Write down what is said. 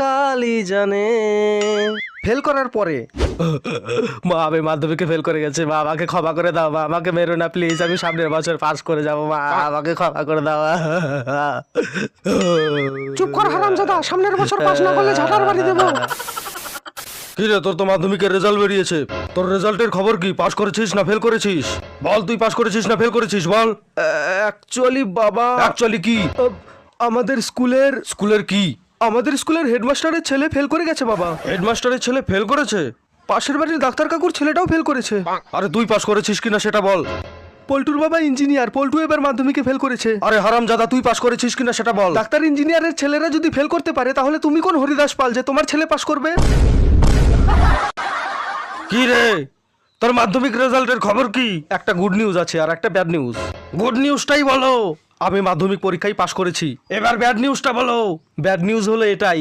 কালই জানে। ফেল করার পরে মা আমি মাধ্যমিকে ফেল করে গেছে, মা আমাকে ক্ষমা করে দাও, মা আমাকে মেরো না প্লিজ, আমি সামনের বছর পাস করে যাবো, মা আমাকে ক্ষমা করে দাও। চুপ কর হারামজাদা, সামনের বছর পাস না করলে ঝাঁটার বাড়ি দেবো। কি রে, তোর তো মাধ্যমিকের রেজাল্ট বেরিয়েছে, তোর রেজাল্টের খবর কি? পাস করেছিস না ফেল করেছিস? বল, তুই পাস করেছিস না ফেল করেছিস, বল। অ্যাকচুয়ালি বাবা, অ্যাকচুয়ালি কি? আমাদের স্কুলের কি? আমাদের স্কুলের হেডমাস্টারের ছেলে ফেল করে গেছে বাবা। হেডমাস্টারের ছেলে ফেল করেছে? পাশের বাড়ির ডাক্তার কাকুর ছেলেটাও ফেল করেছে। আরে তুই পাস করেছিস কিনা সেটা বল। পল্টুর বাবা ইঞ্জিনিয়ার, পল্টু এবার মাধ্যমিকে ফেল করেছে। আরে হারামজাদা, তুই পাস করেছিস কিনা সেটা বল। ডাক্তার ইঞ্জিনিয়ারের ছেলেরা যদি ফেল করতে পারে তাহলে তুমি কোন হরিদাস পাল যে তোমার ছেলে পাস করবে? কি রে, তোর মাধ্যমিক রেজাল্টের খবর কি? একটা গুড নিউজ আছে আর একটা ব্যাড নিউজ। গুড নিউজটাই বলো। আমি মাধ্যমিক পরীক্ষায় পাশ করেছি। এবার ব্যাড নিউজটা বলো। ব্যাড নিউজ হলো এটাই,